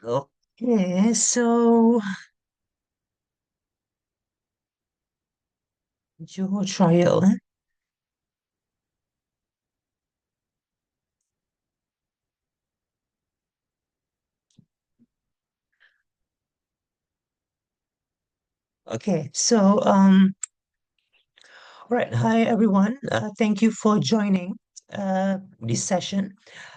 Okay, so Johor trial. Okay, so all right. Hi everyone. Thank you for joining this session.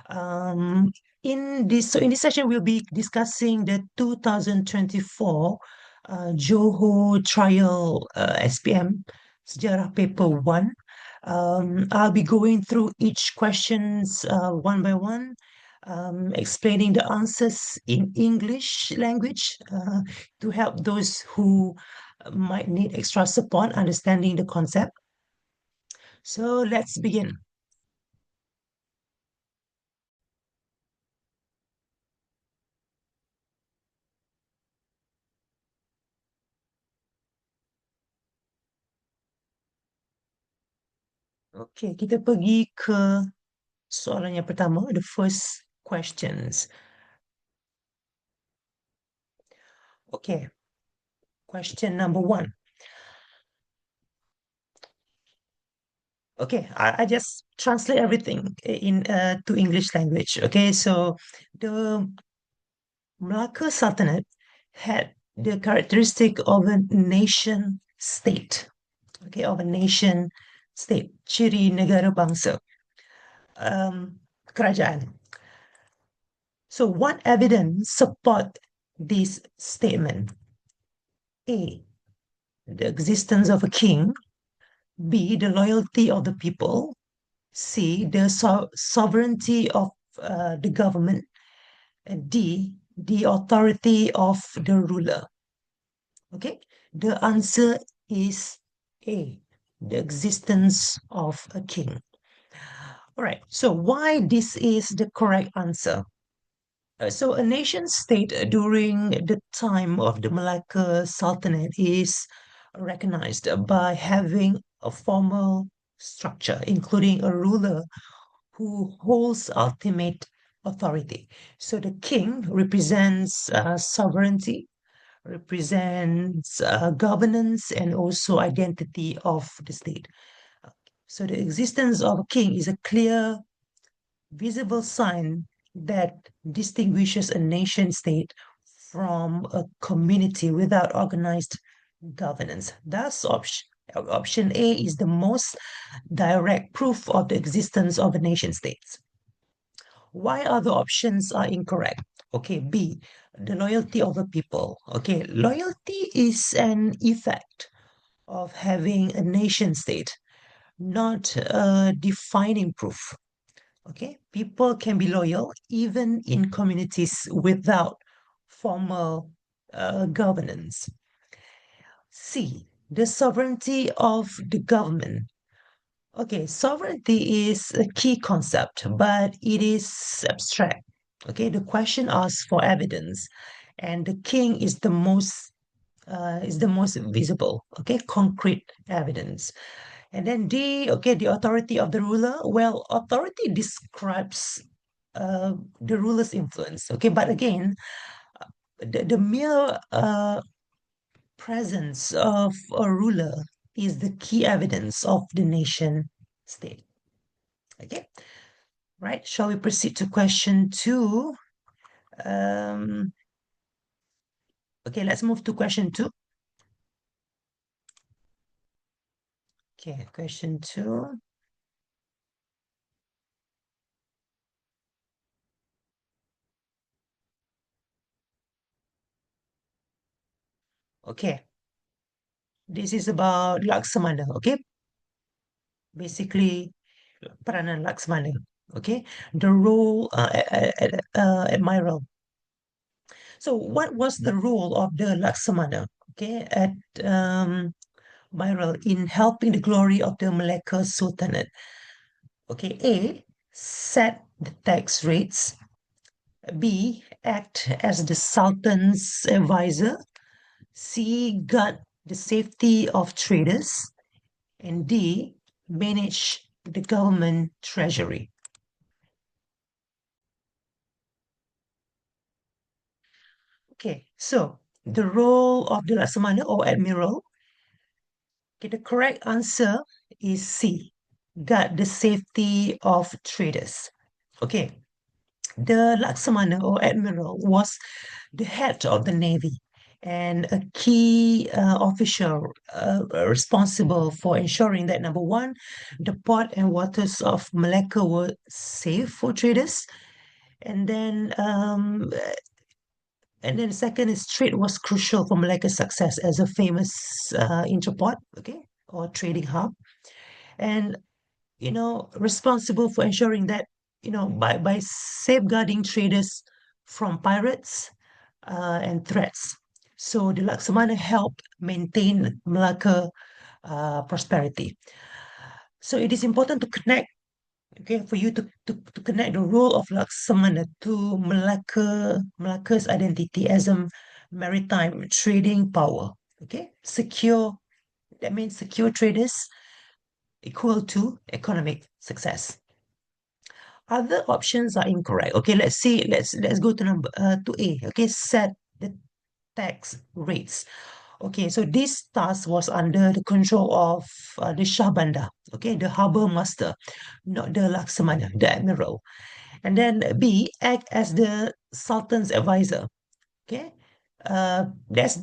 Um, in this session, we'll be discussing the 2024 Johor trial SPM Sejarah Paper One. I'll be going through each questions one by one, explaining the answers in English language to help those who might need extra support understanding the concept. So let's begin. Okay, kita pergi ke soalan yang pertama, the first questions. Okay, question number one. Okay, I just translate everything in to English language. Okay, so the Malacca Sultanate had the characteristic of a nation state. Okay, of a nation state. Ciri negara bangsa. Kerajaan. So, what evidence support this statement? A. The existence of a king. B. The loyalty of the people. C. The sovereignty of the government. And D. The authority of the ruler. Okay, the answer is A. The existence of a king. All right, so why this is the correct answer? So a nation state during the time of the Malacca Sultanate is recognized by having a formal structure, including a ruler who holds ultimate authority. So the king represents sovereignty, represents governance, and also identity of the state. So the existence of a king is a clear visible sign that distinguishes a nation state from a community without organized governance. Thus, option A is the most direct proof of the existence of a nation state. Why other options are incorrect? Okay, B, the loyalty of the people. Okay, loyalty is an effect of having a nation state, not a defining proof. Okay, people can be loyal even in communities without formal governance. C, the sovereignty of the government. Okay, sovereignty is a key concept, but it is abstract. Okay, the question asks for evidence, and the king is the most visible. Okay, concrete evidence. And then D, okay, the authority of the ruler. Well, authority describes the ruler's influence. Okay, but again, the mere presence of a ruler is the key evidence of the nation state. Okay, right. Shall we proceed to question two? Um, okay, let's move to question two. Okay, question two. Okay, this is about Laksamana. Okay, basically peranan Laksamana. Okay, the role admiral. So, what was the role of the Laksamana? Okay, at admiral in helping the glory of the Malacca Sultanate. Okay, A, set the tax rates. B, act as the Sultan's advisor. C, guard the safety of traders. And D, manage the government treasury. Okay, so the role of the Laksamana or Admiral. Okay, the correct answer is C. Guard the safety of traders. Okay, the Laksamana or Admiral was the head of the Navy and a key official responsible for ensuring that number one, the port and waters of Malacca were safe for traders, and then the second is trade was crucial for Malacca's success as a famous interport, okay, or trading hub, and responsible for ensuring that by safeguarding traders from pirates and threats. So the Laksamana helped maintain Malacca prosperity. So it is important to connect, okay, for you to connect the role of Laksamana to Malacca's identity as a maritime trading power. Okay, that means secure traders equal to economic success. Other options are incorrect. Okay, let's see. Let's go to A. Okay, set the tax rates. Okay, so this task was under the control of the Shah Bandar. Okay, the harbor master, not the Laksamana, the admiral. And then B, act as the Sultan's advisor. Okay, that's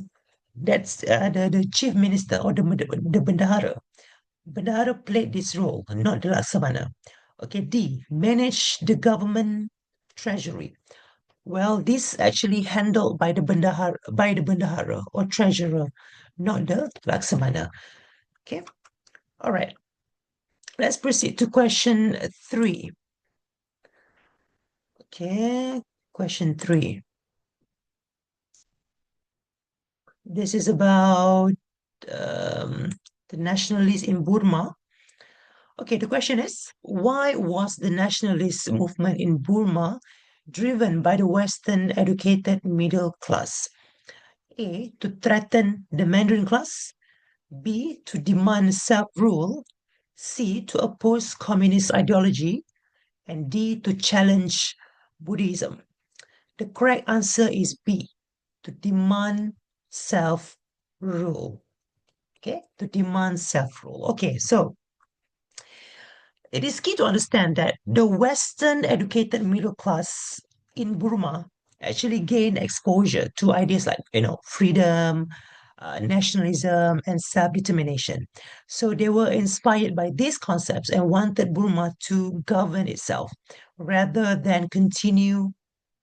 the chief minister or the Bendahara. Bendahara played this role, not the Laksamana. Okay, D, manage the government treasury. Well, this actually handled by the Bendahara or treasurer, not the Laksamana. Okay, all right. Let's proceed to question 3. Okay, question 3. This is about the nationalists in Burma. Okay, the question is, why was the nationalist movement in Burma driven by the Western educated middle class? A, to threaten the Mandarin class. B, to demand self-rule. C, to oppose communist ideology. And D, to challenge Buddhism. The correct answer is B, to demand self-rule. Okay, to demand self-rule. Okay, so it is key to understand that the Western educated middle class in Burma actually gained exposure to ideas like, freedom, nationalism, and self-determination. So they were inspired by these concepts and wanted Burma to govern itself rather than continue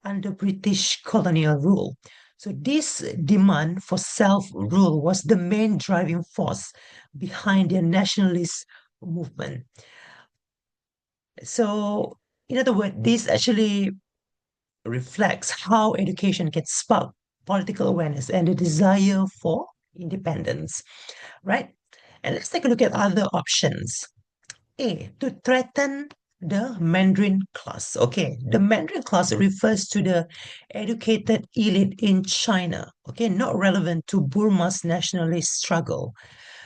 under British colonial rule. So this demand for self-rule was the main driving force behind their nationalist movement. So, in other words, this actually reflects how education can spark political awareness and the desire for independence, right? And let's take a look at other options. A, to threaten the Mandarin class. Okay, the Mandarin class refers to the educated elite in China, okay, not relevant to Burma's nationalist struggle.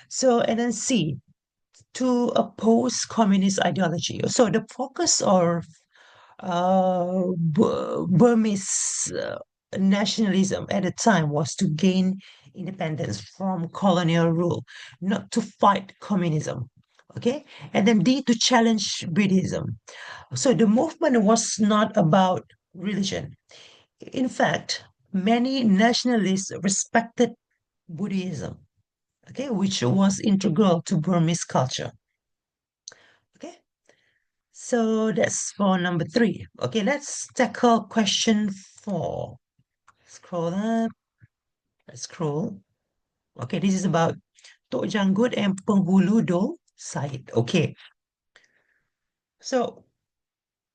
So, and then C, to oppose communist ideology. So the focus of Burmese nationalism at the time was to gain independence from colonial rule, not to fight communism. Okay, and then D, to challenge Buddhism. So the movement was not about religion. In fact, many nationalists respected Buddhism, okay, which was integral to Burmese culture. Okay, so that's for number 3. Okay, let's tackle question 4. Scroll up. Let's scroll. Okay, this is about Tok Janggut and Penghulu Dol Said. Okay, so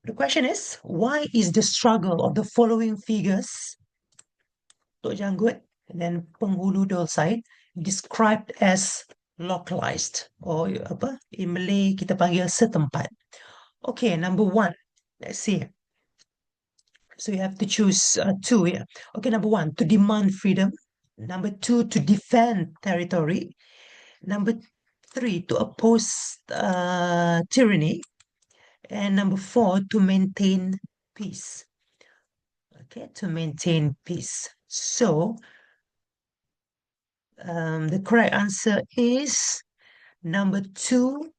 the question is, why is the struggle of the following figures, Tok Janggut and then Penghulu Dol Said, described as localized, or apa, in Malay kita panggil setempat? Okay, number 1, let's see. So you have to choose 2 here. Okay, number 1, to demand freedom. Number 2, to defend territory. Number 3, to oppose tyranny. And number 4, to maintain peace. Okay, to maintain peace. So the correct answer is number two.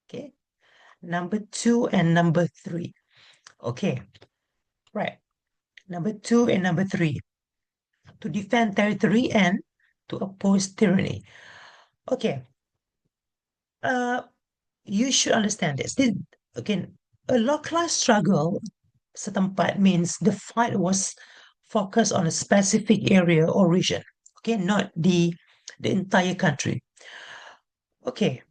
Okay, number two and number three. Okay, right. Number two and number three. To defend territory and to oppose tyranny. Okay, uh, you should understand this. Again, a localized struggle setempat means the fight was focused on a specific area or region. Okay, not the entire country. Okay,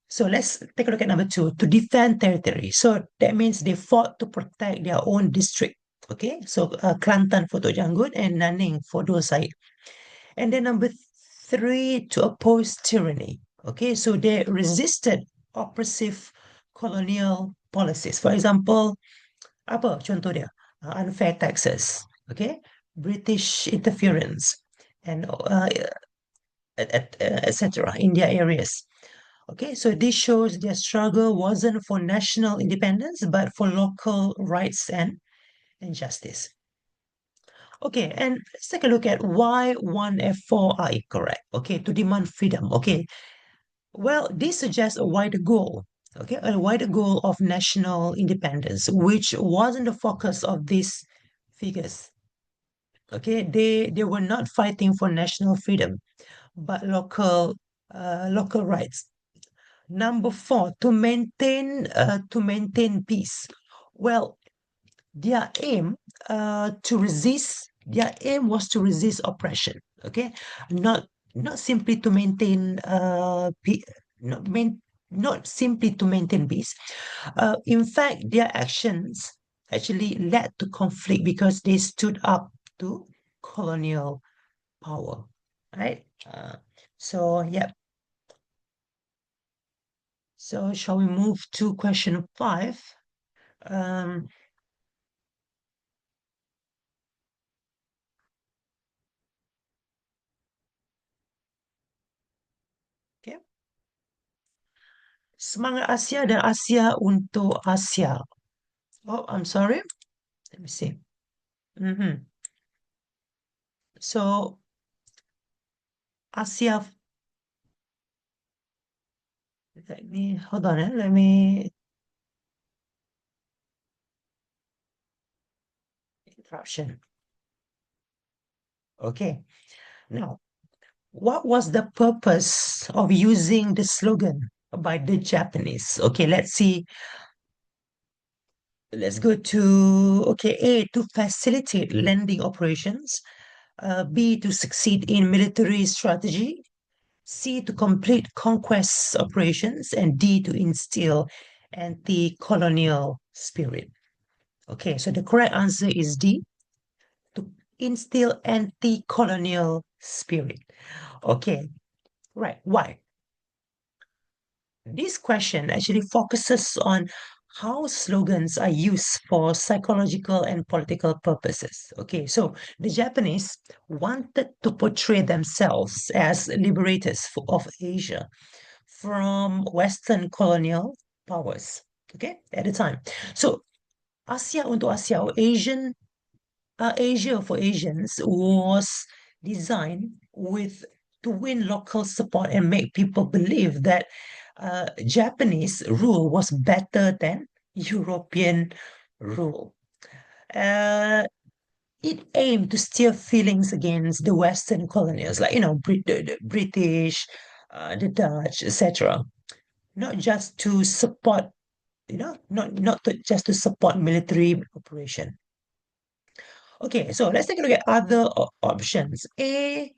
so let's take a look at number two, to defend territory. So that means they fought to protect their own district. Okay, so Kelantan for Tok Janggut and Nanning for Dua Said. And then number three, to oppose tyranny. Okay, so they resisted oppressive colonial policies. For example, apa contoh dia? Unfair taxes, okay, British interference, and etc. in their areas. Okay, so this shows their struggle wasn't for national independence, but for local rights and justice. Okay, and let's take a look at why 1 and 4 are incorrect. Okay, to demand freedom. Okay, well, this suggests a wider goal. Okay, a wider goal of national independence, which wasn't the focus of these figures. Okay, they were not fighting for national freedom, but local rights. Number four, to maintain peace. Well, their aim their aim was to resist oppression. Okay, not not simply to maintain not main, not simply to maintain peace. In fact, their actions actually led to conflict because they stood up to colonial power, right? So yeah. So shall we move to question 5? Um, okay. Semangat Asia dan Asia untuk Asia. Oh, I'm sorry. Let me see. Mhm. So Asia, let me hold on. Let me interruption. Okay. Now, what was the purpose of using the slogan by the Japanese? Okay, let's see. Let's go to okay, A, to facilitate landing operations. B, to succeed in military strategy. C, to complete conquest operations. And D, to instill anti-colonial spirit. Okay, so the correct answer is D, to instill anti-colonial spirit. Okay, right. Why? This question actually focuses on how slogans are used for psychological and political purposes. Okay, so the Japanese wanted to portray themselves as liberators of Asia from Western colonial powers. Okay, at the time. So Asia untuk Asia, or Asia for Asians was designed with to win local support and make people believe that Japanese rule was better than European rule. It aimed to steer feelings against the Western colonials, like the British, the Dutch, etc. Not just to support, just to support military operation. Okay, so let's take a look at other options. A,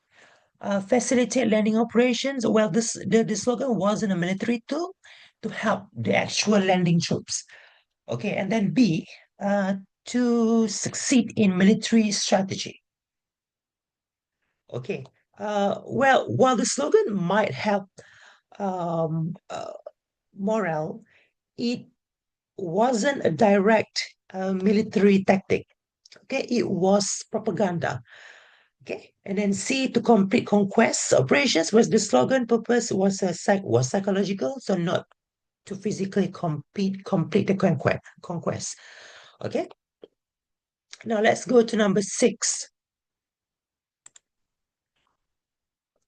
facilitate landing operations. Well, the slogan wasn't a military tool to help the actual landing troops. Okay, and then B, to succeed in military strategy. Okay, well, while the slogan might help um, uh, morale, it wasn't a direct military tactic. Okay, it was propaganda. Okay, and then C, to complete conquest operations, was the slogan purpose was was psychological, so not to physically complete the conquest. Okay, Now let's go to number 6.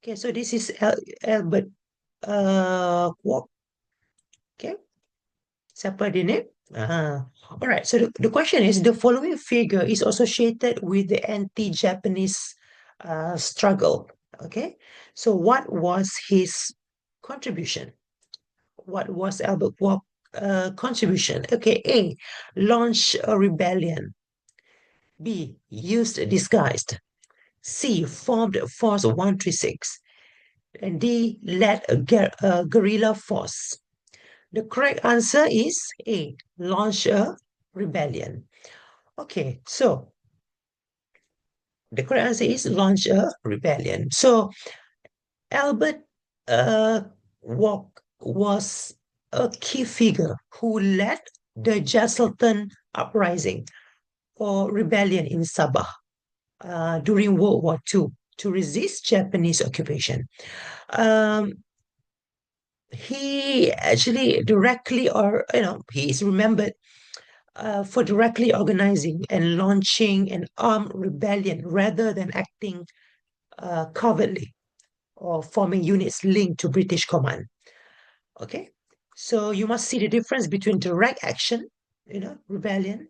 Okay, so this is Albert Kwok. Okay, siapa dia ni? All right, so the question is, the following figure is associated with the anti-Japanese struggle. Okay, so what was his contribution? What was Albert Kwok's contribution? Okay, A, launch a rebellion. B, used disguised. C, formed Force 136. And D, led a guerrilla force. The correct answer is A, launch a rebellion. Okay, so the correct answer is launch a rebellion. So Albert Walk was a key figure who led the Jesselton uprising or rebellion in Sabah during World War II to resist Japanese occupation. He actually directly, he is remembered for directly organizing and launching an armed rebellion rather than acting covertly or forming units linked to British command. Okay, so you must see the difference between direct action, rebellion,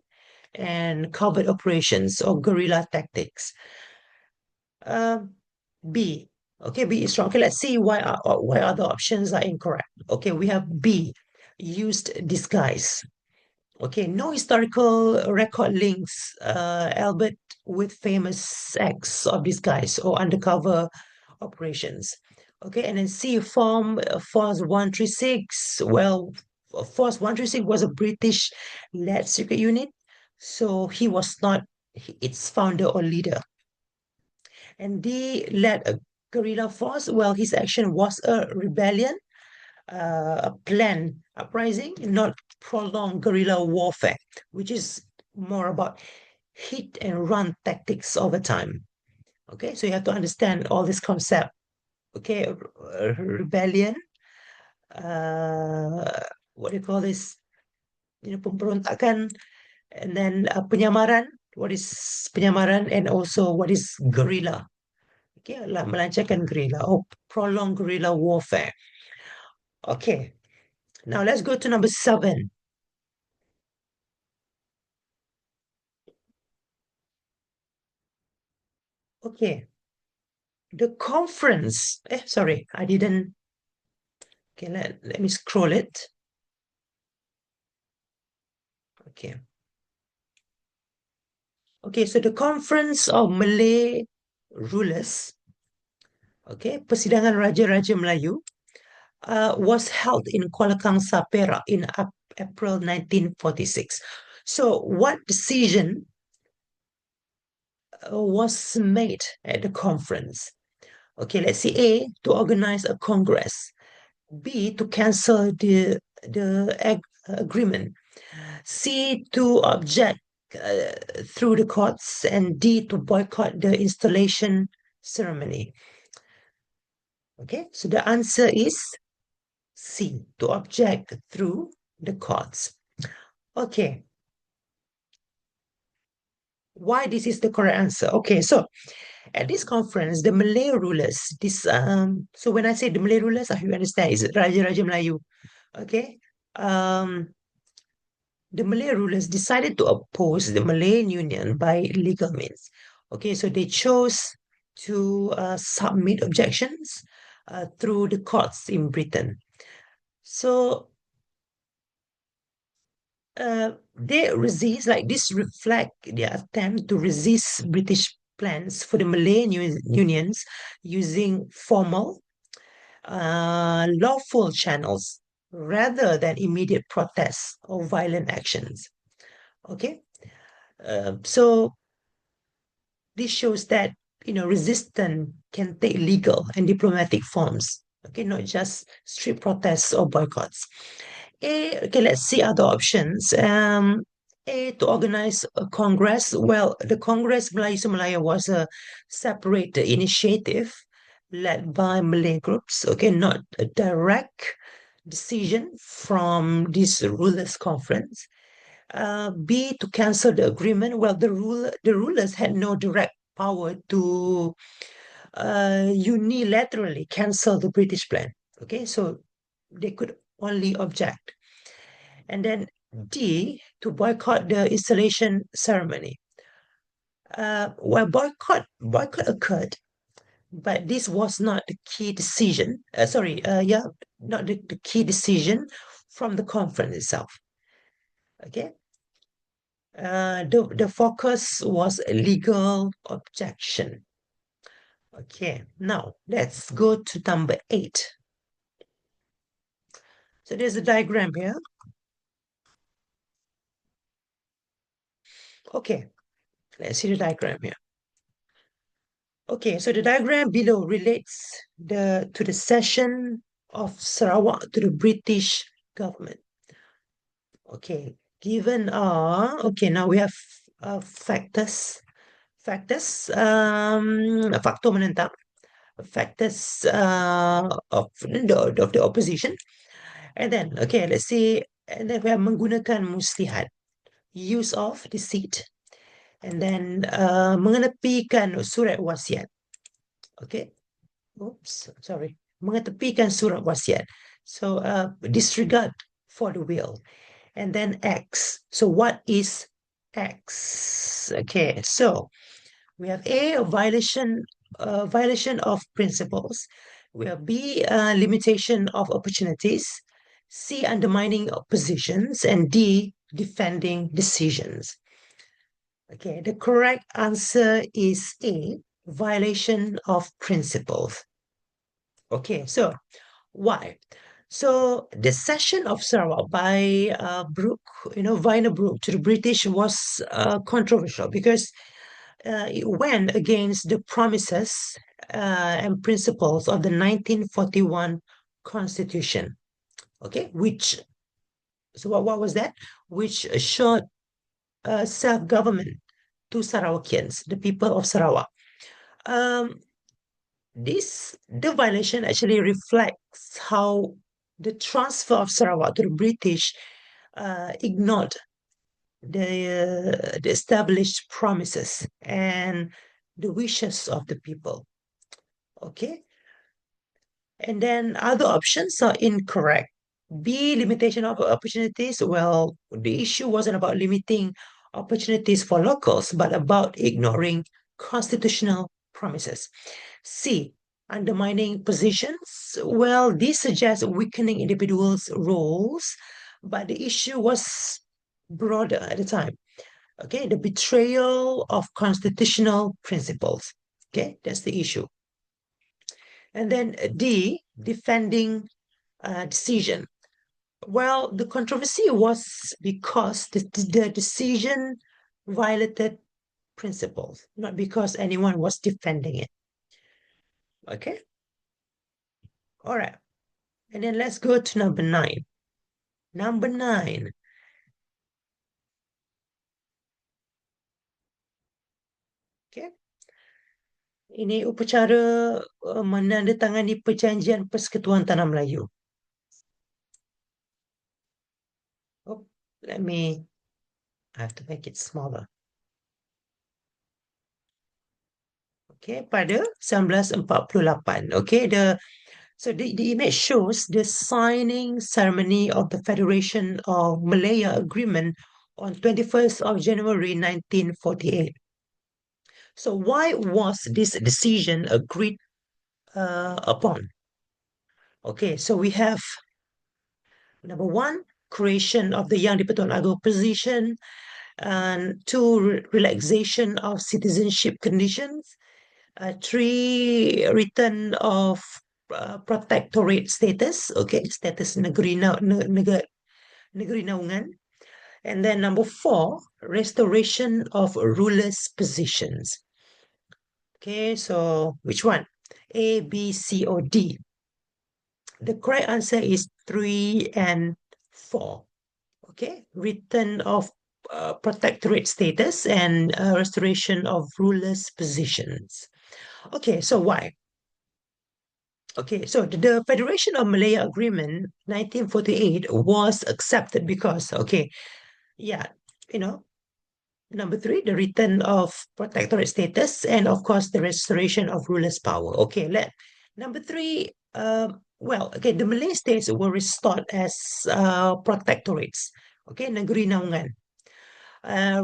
and covert operations or guerrilla tactics. B. Okay, B is wrong. Okay, let's see why other options are incorrect. Okay, we have B, used disguise. Okay, no historical record links Albert with famous acts of disguise or undercover operations. Okay, and then C, form Force 136. Well, Force 136 was a British-led secret unit, so he was not its founder or leader. And D, led a guerrilla force. Well, his action was a rebellion, a planned uprising, not prolonged guerrilla warfare, which is more about hit and run tactics over time. Okay, so you have to understand all this concept. Okay, rebellion, what do you call this? Pemberontakan, and then penyamaran. What is penyamaran, and also what is guerrilla? Okay, melancarkan guerrilla or prolonged guerrilla warfare. Okay, now let's go to number 7. Okay, the conference. Sorry, I didn't. Okay, let me scroll it. Okay. Okay, so the conference of Malay rulers, okay, Persidangan Raja-Raja Melayu, was held in Kuala Kangsar, Perak in April 1946. So what decision was made at the conference? Okay, let's see. A, to organize a congress. B, to cancel the agreement. C, to object through the courts. And D, to boycott the installation ceremony. Okay, so the answer is C, to object through the courts. Okay. Why this is the correct answer? Okay, so at this conference, the Malay rulers, so when I say the Malay rulers, you understand, is Raja-Raja Melayu. Okay. The Malay rulers decided to oppose the Malayan Union by legal means. Okay, so they chose to submit objections through the courts in Britain. So they resist, like this reflect their attempt to resist British plans for the Malayan unions using formal, lawful channels rather than immediate protests or violent actions. Okay, so this shows that resistance can take legal and diplomatic forms. Okay, not just street protests or boycotts. Okay, let's see other options. A, to organize a congress. Well, the Congress Melayu Malaya was a separate initiative led by Malay groups. Okay, not a direct decision from this rulers conference. B, to cancel the agreement. Well, the rulers had no direct power to unilaterally cancel the British plan. Okay, so they could only object. And then D, to boycott the installation ceremony. Well, boycott occurred, but this was not the key decision. Not the key decision from the conference itself. Okay. The focus was a legal objection. Okay, now let's go to number 8. So there's a diagram here. Okay, let's see the diagram here. Okay, so the diagram below relates to the cession of Sarawak to the British government. Okay, given okay, now we have factors. Faktor menentang. Factors of the opposition. And then, okay, let's see. And then we have menggunakan muslihat, use of deceit. And then mengetepikan surat wasiat. Okay. Oops, sorry. Mengetepikan surat wasiat. So disregard for the will. And then X. So what is X? Okay, so we have A, violation of principles. We have B, limitation of opportunities. C, undermining of positions. And D, defending decisions. Okay, the correct answer is A, violation of principles. Okay, so why? So the cession of Sarawak by Viner Brooke to the British was controversial because it went against the promises and principles of the 1941 Constitution. Okay, so what was that? Which assured self-government to Sarawakians, the people of Sarawak. The violation actually reflects how the transfer of Sarawak to the British ignored the established promises and the wishes of the people. Okay. And then other options are incorrect. B, limitation of opportunities. Well, the issue wasn't about limiting opportunities for locals, but about ignoring constitutional promises. C, undermining positions. Well, this suggests weakening individuals' roles, but the issue was broader at the time. Okay, the betrayal of constitutional principles. Okay, that's the issue. And then D, defending decision. Well, the controversy was because the decision violated principles, not because anyone was defending it. Okay? All right. And then let's go to number 9. Number 9. Okay. Ini upacara menandatangani perjanjian Persekutuan Tanah Melayu. Oh, I have to make it smaller. Okay, pada 1948. Okay, so the image shows the signing ceremony of the Federation of Malaya Agreement on 21st of January 1948. So why was this decision agreed upon? Okay, so we have number 1, creation of the Yang di-Pertuan Agong position, and 2, relaxation of citizenship conditions, 3, return of protectorate status, okay, status negeri naungan, and then number 4, restoration of rulers' positions. Okay, so which one? A, B, C, or D? The correct answer is 3 and 4. Okay, return of protectorate status and restoration of rulers' positions. Okay, so why? Okay, so the Federation of Malaya Agreement 1948 was accepted because, okay, yeah, you know, number three, the return of protectorate status, and of course, the restoration of rulers' power. Okay, number three. Well, okay, the Malay states were restored as protectorates. Okay, negeri naungan,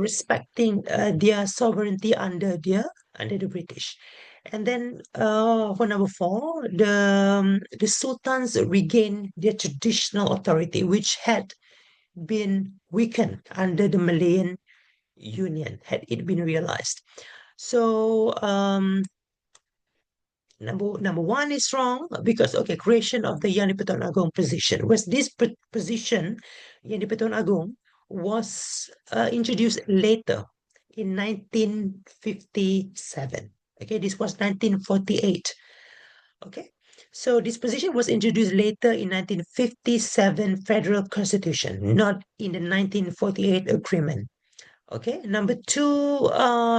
respecting their sovereignty under the British. And then for number four, the sultans regained their traditional authority, which had been weakened under the Malayan Union, had it been realized. So number one is wrong because okay, creation of the Yang di-Pertuan Agong position. Was this position, Yang di-Pertuan Agong, was introduced later in 1957. Okay, this was 1948. Okay, so this position was introduced later in 1957 Federal Constitution, not in the 1948 agreement. Okay, number two,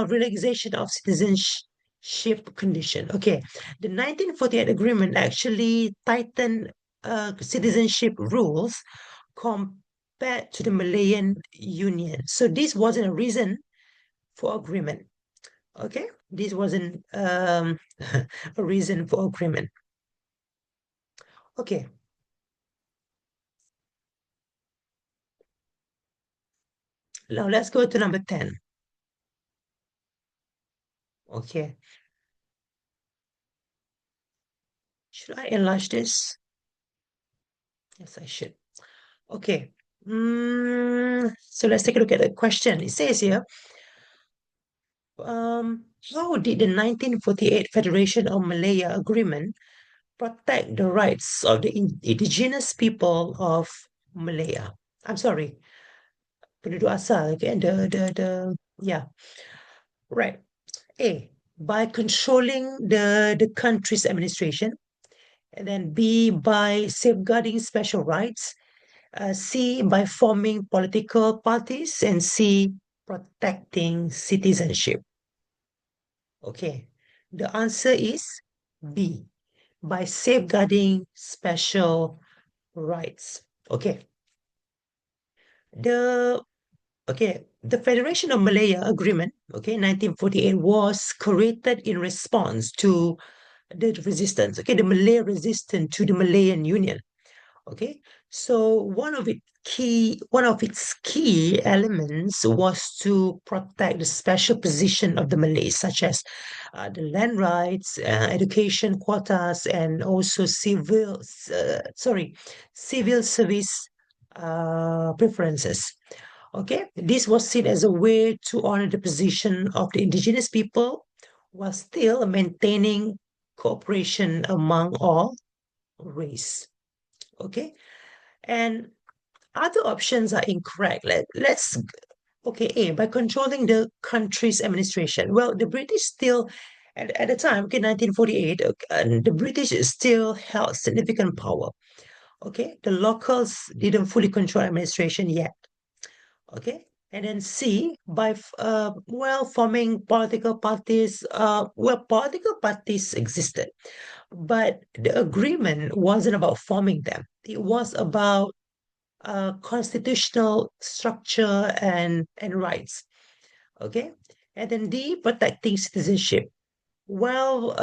relaxation of citizenship condition. Okay, the 1948 agreement actually tightened citizenship rules compared to the Malayan Union. So this wasn't a reason for agreement. Okay, this wasn't a reason for agreement. Okay, now let's go to number 10. Okay, should I enlarge this? Yes, I should. Okay. So let's take a look at the question. It says here, how did the 1948 Federation of Malaya Agreement protect the rights of the indigenous people of Malaya? I'm sorry, penduduk asal, okay? Yeah, right. A, by controlling the country's administration, and then B, by safeguarding special rights, C, by forming political parties, and C, protecting citizenship. Okay, the answer is B, by safeguarding special rights. Okay, the the Federation of Malaya Agreement, okay, 1948 was created in response to the resistance, okay, the Malay resistance to the Malayan Union. Okay, so one of its key elements was to protect the special position of the Malays, such as the land rights, education quotas, and also civil service preferences. Okay, this was seen as a way to honor the position of the indigenous people while still maintaining cooperation among all race. Okay, and other options are incorrect. Okay, A, by controlling the country's administration. Well, the British still, at the time, okay, 1948, the British still held significant power. Okay, the locals didn't fully control administration yet. Okay, and then C, by forming political parties. Political parties existed, but the agreement wasn't about forming them. It was about constitutional structure and rights. Okay, and then D, protecting citizenship. Well,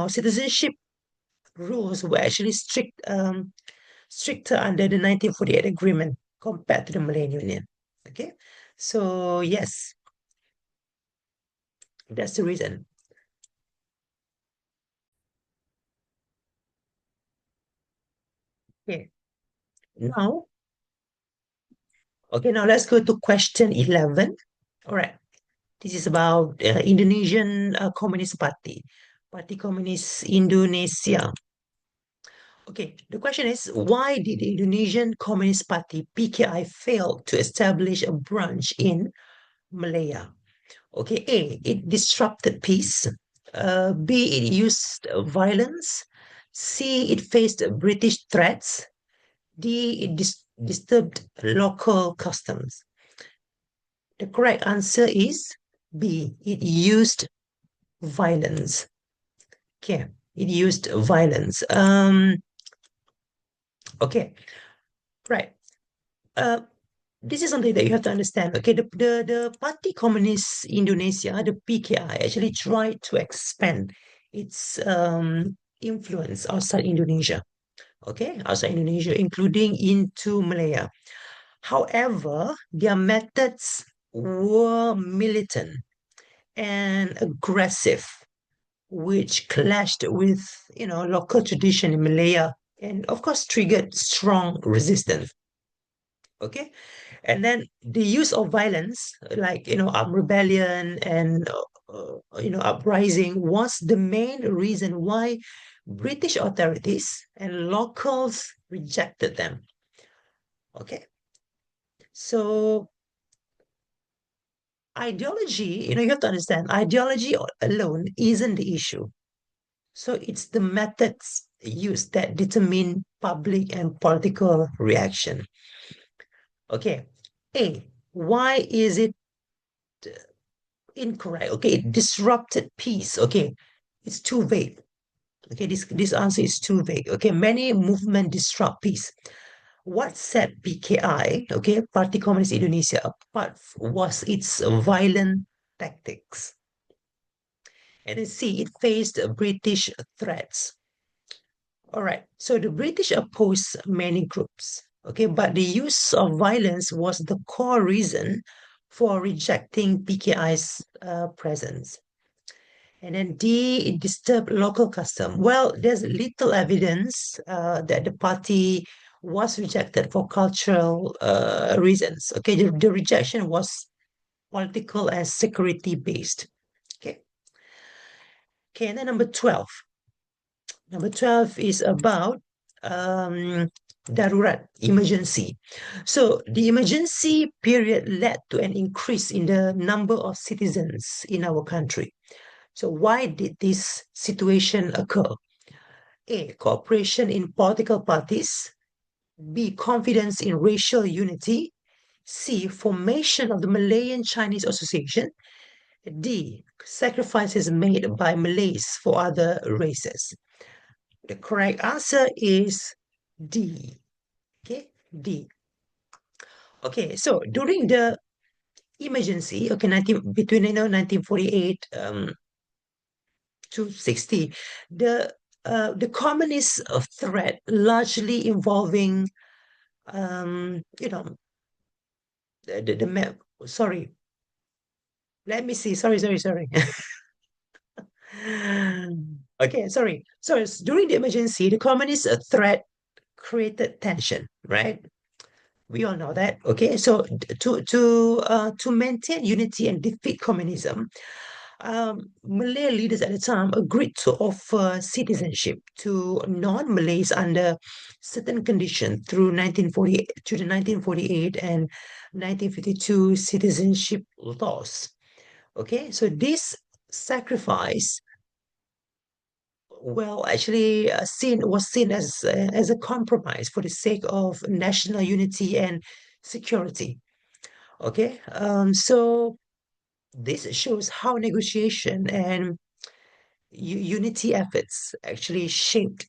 citizenship rules were actually stricter under the 1948 agreement compared to the Malayan Union. Okay, so yes, that's the reason. Okay, now, now let's go to question 11. All right, this is about Indonesian Communist Party, Parti Komunis Indonesia. Okay, the question is, why did the Indonesian Communist Party PKI fail to establish a branch in Malaya? Okay, A, it disrupted peace. B, it used violence. C, it faced British threats. D, it disturbed local customs. The correct answer is B, it used violence. Okay, it used violence. Okay, right. uh, this is something that you have to understand. Okay, the Party Communist Indonesia, the PKI, actually tried to expand its influence outside Indonesia. Okay, outside Indonesia, including into Malaya. However, their methods were militant and aggressive, which clashed with local tradition in Malaya, and of course triggered strong resistance. Okay, and then the use of violence, like armed rebellion and uprising, was the main reason why British authorities and locals rejected them. Okay, so ideology, you have to understand, ideology alone isn't the issue. So it's the methods used that determine public and political reaction. Okay. A, why is it incorrect? Okay, disrupted peace. Okay, it's too vague. Okay, this answer is too vague. Okay, many movement disrupt peace. What set PKI, okay, Party Communist Indonesia, apart was its violent tactics. And then C, it faced British threats. All right. So the British opposed many groups, okay, but the use of violence was the core reason for rejecting PKI's presence. And then D, it disturbed local custom. Well, there's little evidence that the party was rejected for cultural reasons. Okay, the rejection was political and security based. Okay. Okay, and then number 12. Number 12 is about darurat, emergency. So the emergency period led to an increase in the number of citizens in our country. So why did this situation occur? A, cooperation in political parties. B, confidence in racial unity. C, formation of the Malayan Chinese Association. D, sacrifices made by Malays for other races. The correct answer is D. Okay, D. Okay, so during the emergency, okay, between 1948 to 60, the communist threat largely involving the map. Sorry, let me see. Sorry. Okay, sorry. So during the emergency, the communist threat created tension, right? We all know that. Okay, so to maintain unity and defeat communism, Malay leaders at the time agreed to offer citizenship to non-Malays under certain conditions through 1948 to the 1948 and 1952 citizenship laws. Okay, so this sacrifice, well, actually, seen as a compromise for the sake of national unity and security. Okay, so this shows how negotiation and unity efforts actually shaped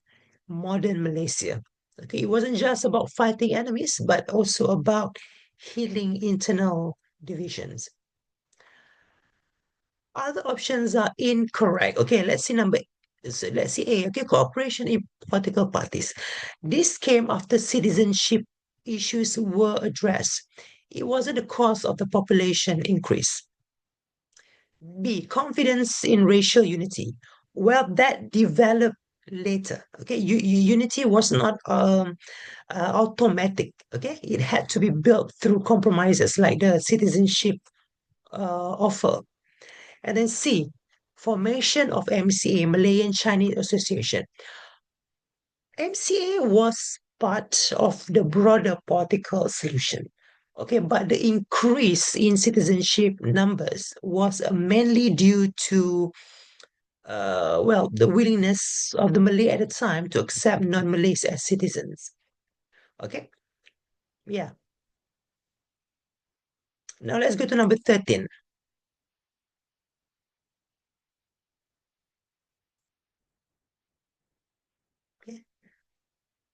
modern Malaysia. Okay, it wasn't just about fighting enemies, but also about healing internal divisions. Other options are incorrect. Okay, let's see A. Okay, cooperation in political parties. This came after citizenship issues were addressed. It wasn't the cause of the population increase. B, confidence in racial unity. Well, that developed later. Okay, unity was not automatic. Okay, it had to be built through compromises like the citizenship offer. And then C, formation of MCA, Malayan Chinese Association. MCA was part of the broader political solution. Okay, but the increase in citizenship numbers was mainly due to, well, the willingness of the Malay at the time to accept non-Malays as citizens. Okay, yeah. Now let's go to number 13. Okay,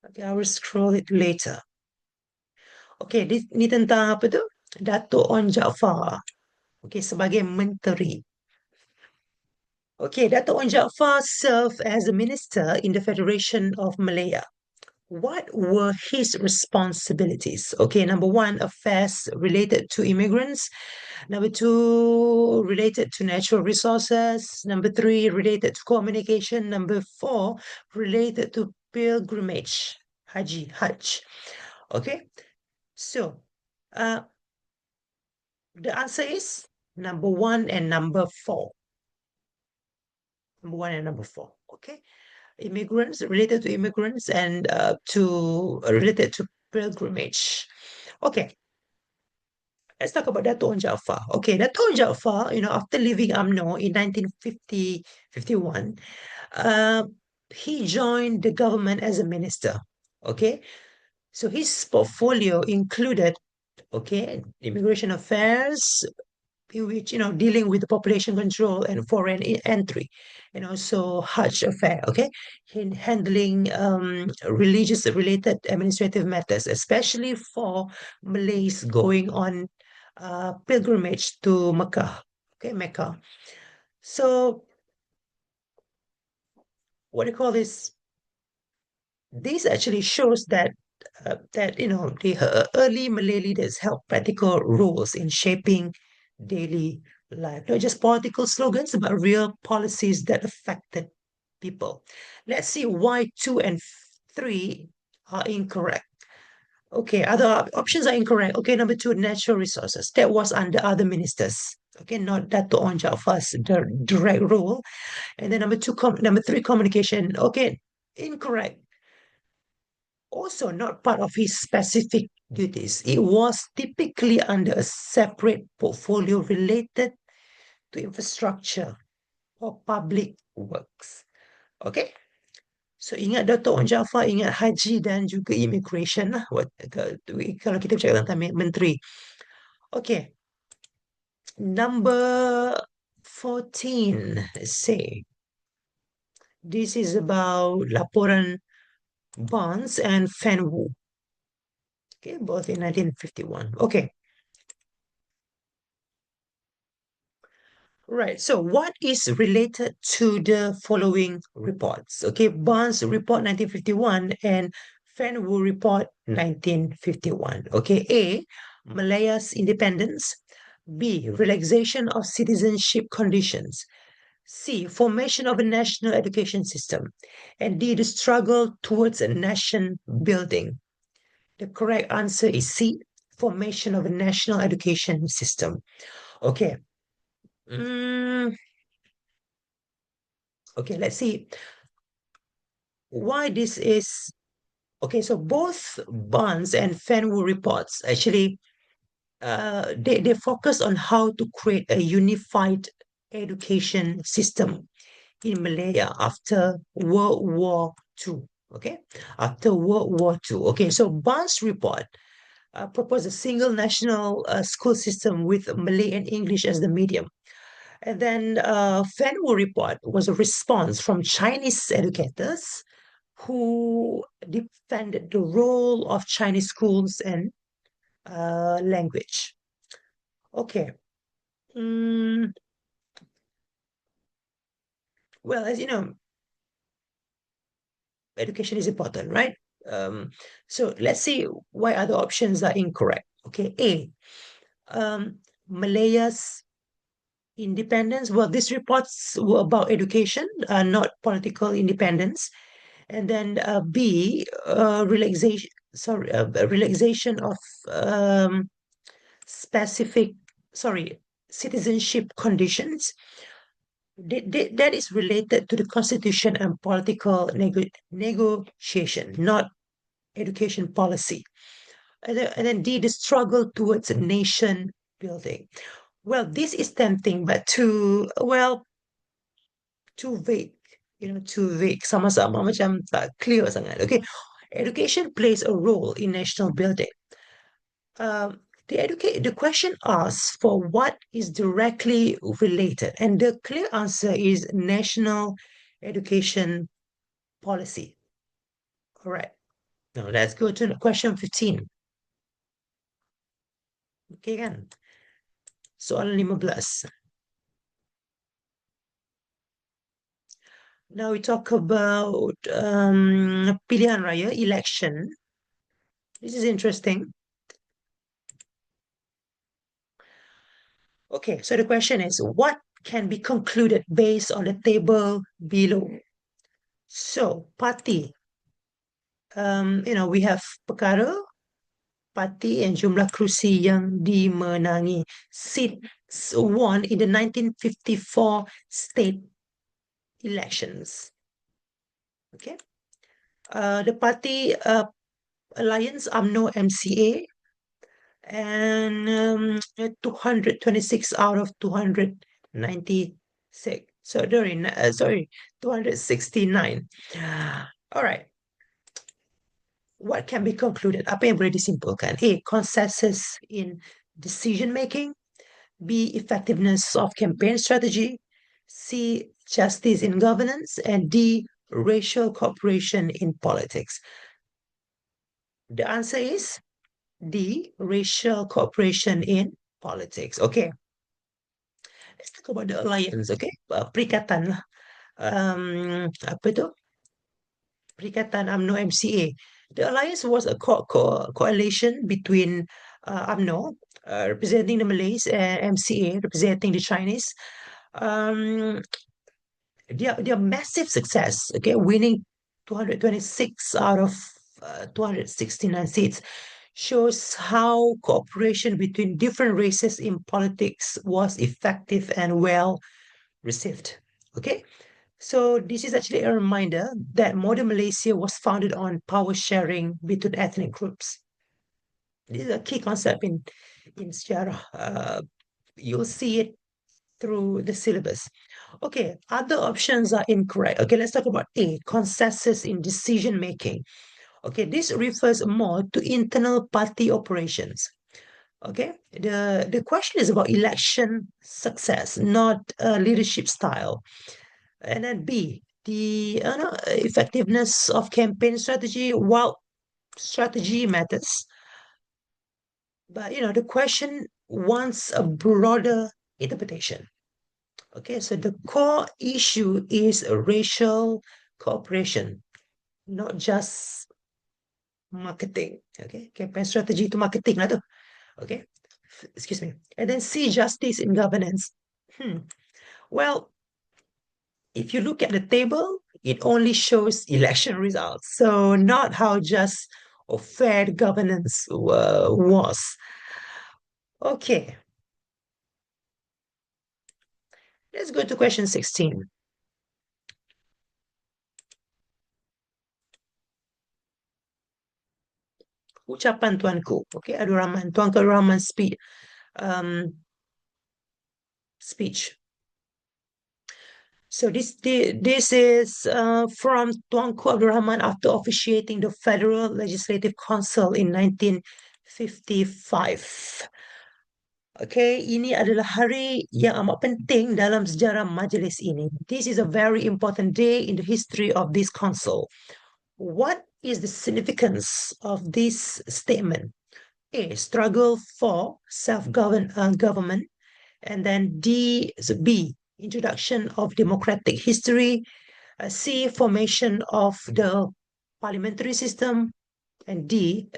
okay, I will scroll it later. Okey, ni tentang apa tu? Datuk Onn Jaafar. Okey, sebagai menteri. Okay, Dato' Onn Jaafar served as a minister in the Federation of Malaya. What were his responsibilities? Okay, number one, affairs related to immigrants. Number two, related to natural resources. Number three, related to communication. Number four, related to pilgrimage. Hajj. Okay, so uh, the answer is number one and number four. Number one and number four. Okay. Immigrants, related to immigrants, and to related to pilgrimage. Okay, let's talk about Dato' Onn Jaafar. Okay, Dato' Onn Jaafar, after leaving UMNO in 1951, uh, he joined the government as a minister. Okay, so his portfolio included, okay, immigration affairs, which dealing with population control and foreign entry, and also Hajj affair. Okay, in handling religious related administrative matters, especially for Malays going on pilgrimage to Mecca. Okay, Mecca. So what do you call this? This actually shows that the early Malay leaders held practical roles in shaping daily life, not just political slogans, but real policies that affected people. Let's see why two and three are incorrect. Okay, other options are incorrect. Okay, number two, natural resources. That was under other ministers. Okay, not that to Onn Jaafar's direct role. And then number three, communication. Okay, incorrect. Also not part of his specific duties. It was typically under a separate portfolio related to infrastructure or public works. Okay? So ingat Dato' Onn Jaafar, ingat haji dan juga immigration lah. Kalau kita bercakap tentang menteri. Okay. Number 14, let's say. This is about laporan Barnes and Fenwu. Okay, both in 1951. Okay. Right. So what is related to the following reports? Okay, Barnes report 1951 and Fenwu report 1951. Okay, A, Malaya's independence. B, relaxation of citizenship conditions. C, formation of a national education system. And D, the struggle towards a nation building. The correct answer is C, formation of a national education system. Okay. Okay, let's see why this is. Okay, so both Barnes and Fenwu reports actually they focus on how to create a unified education system in Malaya after World War II. Okay, after World War II. Okay, so Barnes' report proposed a single national school system with Malay and English as the medium. And then Fenwu report was a response from Chinese educators who defended the role of Chinese schools and language. Okay. Well, as you know, education is important, right? So let's see why other options are incorrect. Okay, A, Malaya's independence. Well, these reports were about education, not political independence. And then B, relaxation. Sorry, relaxation of specific. Sorry, citizenship conditions. That is related to the constitution and political negotiation, not education policy. And then D, the struggle towards a nation building. Well, this is tempting, but too vague. Too vague. Sama-sama macam tak clear sangat. Okay, education plays a role in national building. The question asks for what is directly related, and the clear answer is national education policy. All right. Now let's go to question 15. Okay kan? Soalan 15. Now we talk about pilihan raya, election. This is interesting. Okay, so the question is, what can be concluded based on the table below? So, parti. We have perkara, parti, and jumlah kerusi yang dimenangi. Seats won in the 1954 state elections. Okay. The party Alliance UMNO MCA and 226 out of 296. Sorry, 269. All right. What can be concluded? Apa yang boleh disimpulkan? A. Consensus in decision making. B. Effectiveness of campaign strategy. C. Justice in governance. And D. Racial cooperation in politics. The answer is D. Racial cooperation in politics. Okay. Let's talk about the alliance. Okay. Perikatan lah. Apa tu? Perikatan UMNO MCA. The alliance was a coalition between UMNO, representing the Malays, and MCA, representing the Chinese. Their massive success, okay, winning 226 out of 269 seats, shows how cooperation between different races in politics was effective and well received. Okay, so this is actually a reminder that modern Malaysia was founded on power sharing between ethnic groups. This is a key concept in sejarah. You'll see it through the syllabus. Okay, other options are incorrect. Okay, let's talk about A, consensus in decision making. Okay, this refers more to internal party operations. Okay, the question is about election success, not leadership style. And then B, the effectiveness of campaign strategy. While strategy matters, but the question wants a broader interpretation. Okay, so the core issue is racial cooperation, not just marketing. Okay, campaign strategy to marketing lah tu. Okay, excuse me. And then C, justice in governance. Well, if you look at the table, it only shows election results, so not how just or fair the governance was. Okay, let's go to question 16. Ucapan tuanku. Okay, Abdul Rahman. Tuanku Abdul Rahman speech. So this is from Tuanku Abdul Rahman after officiating the Federal Legislative Council in 1955. Okay, ini adalah hari yang amat penting dalam sejarah majlis ini. This is a very important day in the history of this council. What is the significance of this statement? A, struggle for self-government, and then B, introduction of democratic history, C, formation of the parliamentary system, and D,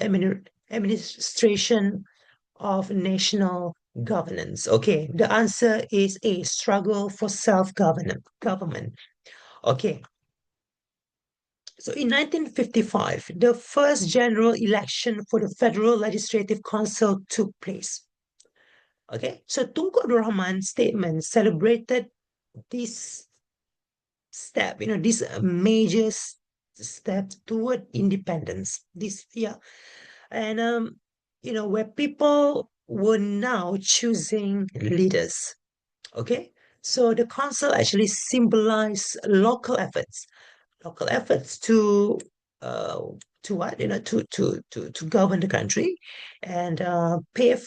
administration of national governance. Okay, the answer is A, struggle for self-government. Okay. So in 1955, the first general election for the Federal Legislative Council took place. Okay, so Tunku Abdul Rahman's statement celebrated this step, this major step toward independence. And where people were now choosing leaders. Okay, so the council actually symbolized local efforts to what to govern the country and pave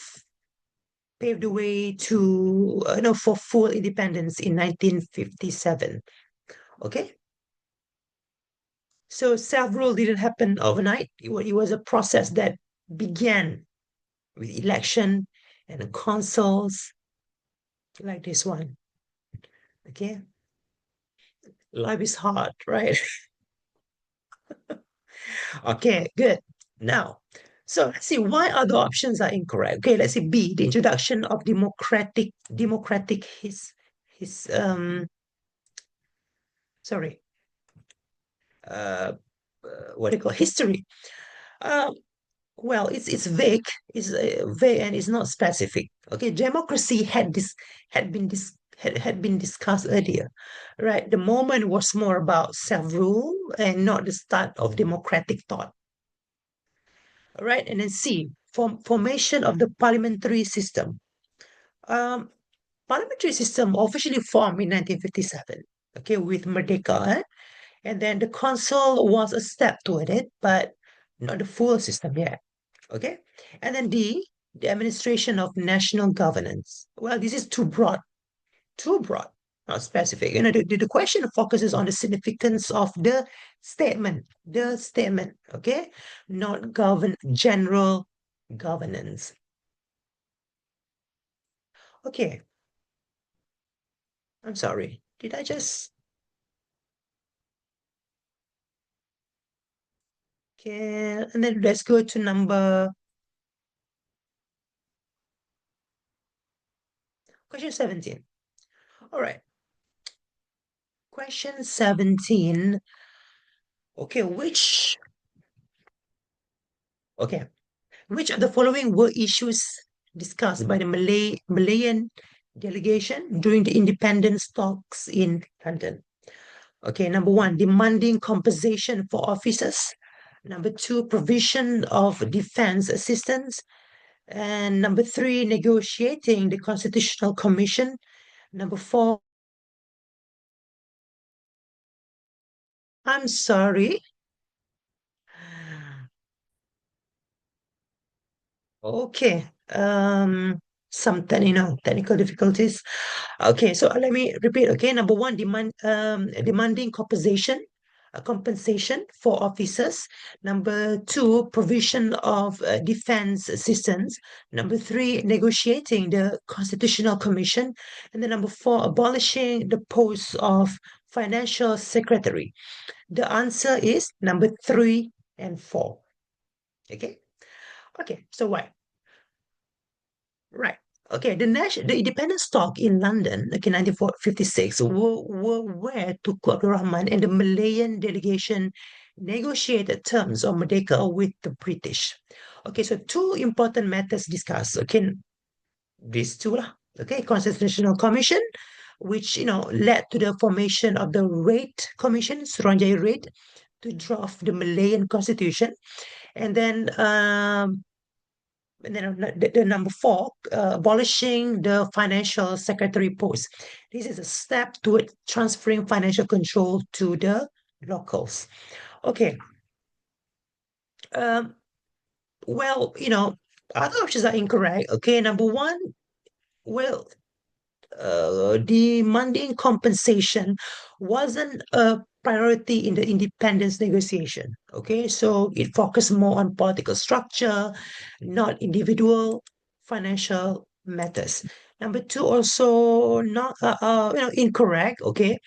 the way to for full independence in 1957. Okay, so self-rule didn't happen overnight. It was a process that began with election and consoles like this one. Okay, life is hard, right? Okay, good. Now, so let's see why other options are incorrect. Okay, let's see B, the introduction of democratic his sorry, uh, what do you call history? Um, well, it's vague, it's vague and it's not specific. Okay, democracy had been discussed earlier, right? The moment was more about self-rule and not the start of democratic thought. All right, and then C, formation of the parliamentary system. Um, Parliamentary system officially formed in 1957. Okay, with Merdeka, and then the council was a step toward it, but not the full system yet. Okay, and then D, the administration of national governance. Well, this is too broad, not specific. The question focuses on the significance of the statement, okay, not general governance. Okay, I'm sorry. Did I just? Okay, and then let's go to question 17. All right, question 17. Okay, okay, which of the following were issues discussed by the Malayan delegation during the independence talks in London? Okay, number one, demanding compensation for officers. Number two, provision of defense assistance. And number three, negotiating the Constitutional Commission. Number four, I'm sorry. Okay. Some technical difficulties. Okay, so let me repeat. Okay, number one, demanding compensation for officers. Number two, provision of defense assistance. Number three, negotiating the Constitutional Commission. And then number four, abolishing the post of financial secretary. The answer is number three and four. Okay. Okay. So why? Right. Okay, the independent stock in London, okay, 1956, were where Tunku Abdul Rahman and the Malayan delegation negotiated terms of Merdeka with the British. Okay, so two important matters discussed. Okay, these two lah. Okay, Constitutional Commission, which led to the formation of the Raid Commission, Suruhanjaya Raid, to draft the Malayan Constitution, and then the number four, abolishing the financial secretary post. This is a step toward transferring financial control to the locals. Okay. Um, well, other options are incorrect. Okay, number one, well, demanding compensation wasn't a priority in the independence negotiation. Okay, so it focused more on political structure, not individual financial matters. Number two, also not incorrect. Okay,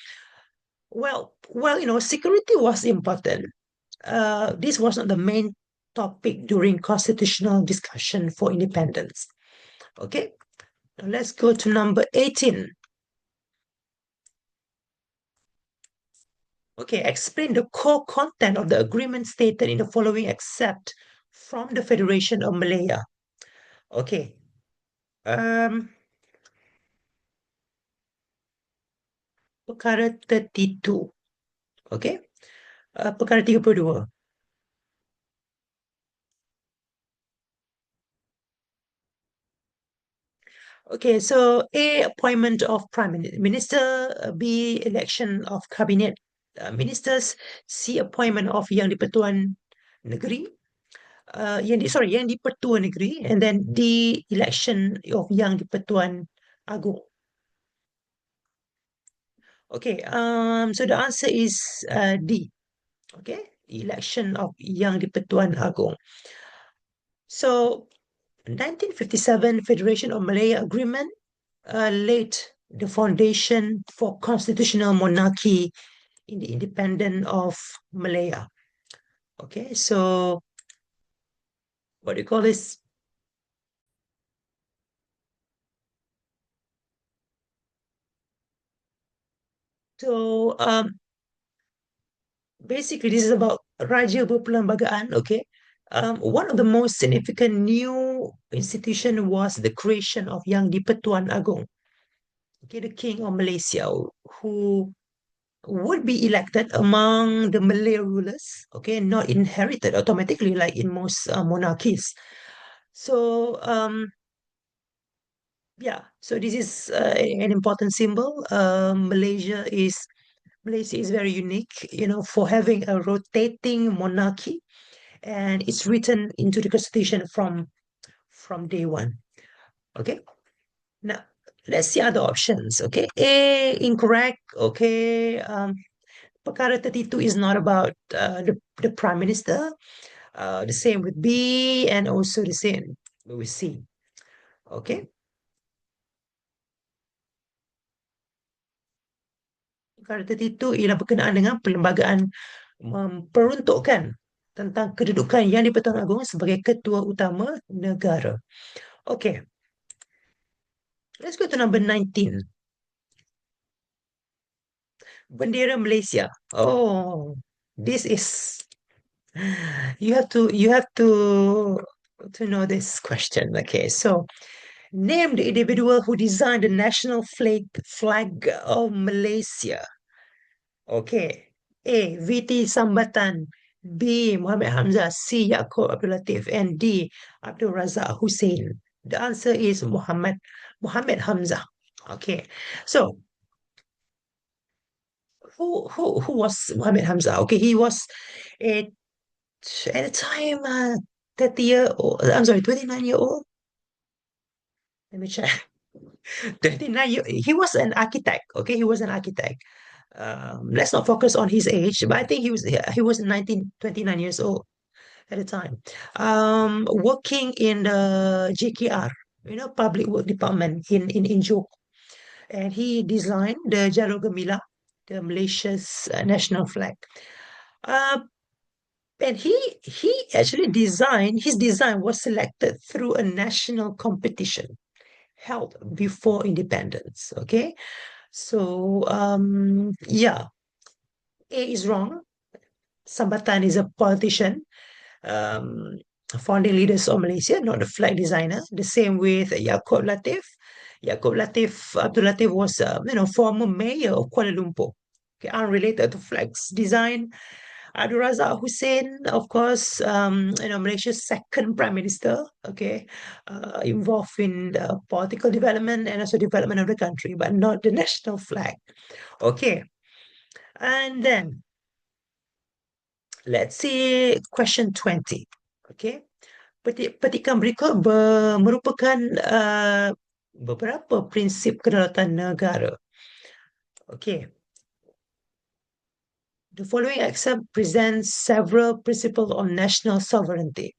security was important. This was not the main topic during constitutional discussion for independence. Okay, now let's go to number 18. Okay, explain the core content of the agreement stated in the following except from the Federation of Malaya. Okay. Perkara 32. Okay. Perkara 32. Okay, so A, appointment of Prime Minister, B, election of cabinet ministers, C, appointment of Yang di-Pertuan Negeri, yang di-Pertua Negeri, and then D, election of Yang di-Pertuan Agong. Okay, so the answer is D. Okay, election of Yang di-Pertuan Agong. So 1957 Federation of Malaya Agreement laid the foundation for constitutional monarchy in the independence of Malaya. Okay, so what do you call this? So basically, this is about Raja Berperlembagaan. Okay, one of the most significant new institution was the creation of Yang di-Pertuan Agong, okay, the King of Malaysia, who would be elected among the Malay rulers, okay, not inherited automatically like in most monarchies. So, yeah, so this is an important symbol. Malaysia is very unique, for having a rotating monarchy, and it's written into the constitution from day one. Okay, now let's see other options. Okay, A, incorrect. Okay, Perkara 32 is not about the prime minister. The same with B, and also the same with C. Okay, perkara 32 ialah berkenaan dengan perlembagaan memperuntukkan tentang kedudukan Yang di-Pertuan Agong sebagai ketua utama negara. Okay, let's go to number 19. Bendera Malaysia. Oh, this is you have to know this question. Okay, so name the individual who designed the national flag of Malaysia. Okay. A. V.T. Sambatan. B. Muhammad Hamzah. C. Yaakob Abdul Latif. And D. Abdul Razak Hussein. The answer is Muhammad Hamzah. Okay. So who was Muhammad Hamzah? Okay, he was at at the time 30-year old. I'm sorry, 29-year old. Let me check. 29 year, he was an architect. Okay, he was an architect. Let's not focus on his age, but I think he was 29 years old at the time. Working in the JKR, Public Work Department in Johor, and he designed the Jalur Gemilang, the Malaysia's national flag. Uh, and he actually designed his design was selected through a national competition held before independence. Okay, so yeah, A is wrong. Sambatan is a politician, um, founding leaders of Malaysia, not the flag designer. The same with Yaakob Latif. Abdul Latif was, former mayor of Kuala Lumpur. Okay, unrelated to flags design. Abdul Razak Hussein, of course, Malaysia's second prime minister. Okay, involved in the political development and also development of the country, but not the national flag. Okay, and then let's see question 20. Okay. Petikan berikut merupakan beberapa prinsip kedaulatan negara. Okay. The following excerpt presents several principles of national sovereignty.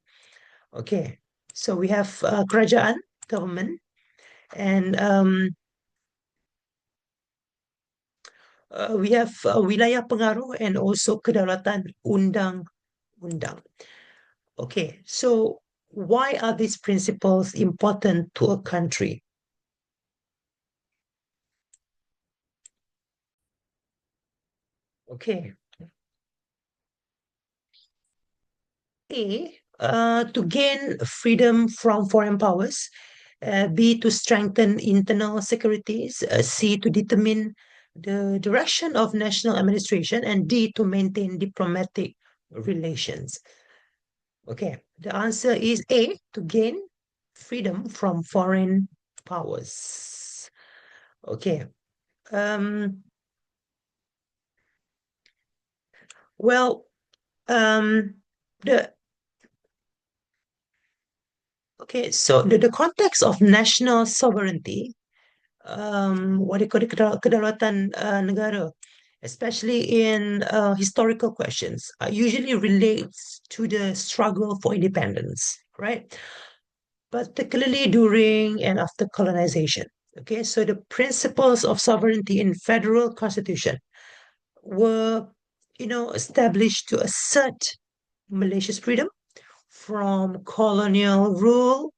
Okay. So we have kerajaan, government, and we have wilayah pengaruh and also kedaulatan undang-undang. Okay, so why are these principles important to a country? Okay. A, to gain freedom from foreign powers. B, to strengthen internal securities. C, to determine the direction of national administration. And D, to maintain diplomatic relations. Okay, the answer is A, to gain freedom from foreign powers. Okay. Well, the okay, so the context of national sovereignty, what do you call it, kedaulatan negara, especially in historical questions, usually relates to the struggle for independence, right? particularly during and after colonization. Okay, so the principles of sovereignty in federal constitution were, established to assert Malaysia's freedom from colonial rule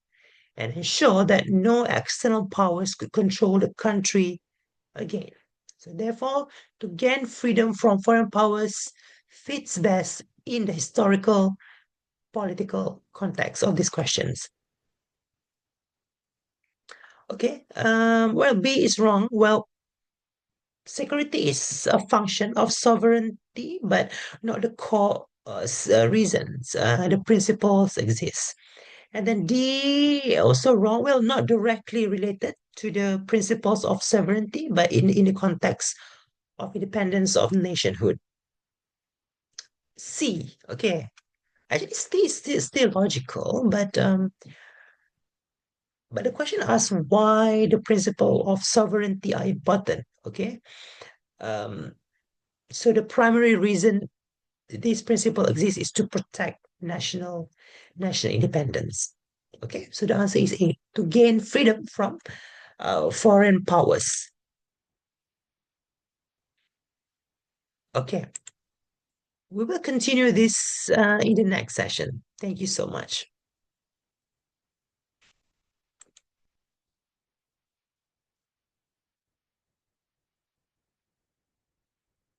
and ensure that no external powers could control the country again. So therefore, to gain freedom from foreign powers fits best in the historical political context of these questions. Okay, well, B is wrong. Well, security is a function of sovereignty, but not the core reasons. The principles exist. And then D, also wrong. Well, not directly related to the principles of sovereignty, but in the context of independence of nationhood. C, okay. Actually, still logical, but the question asks why the principle of sovereignty are important. Okay, um, so the primary reason this principle exists is to protect national independence. Okay, so the answer is A, to gain freedom from foreign powers. Okay, we will continue this in the next session. Thank you so much.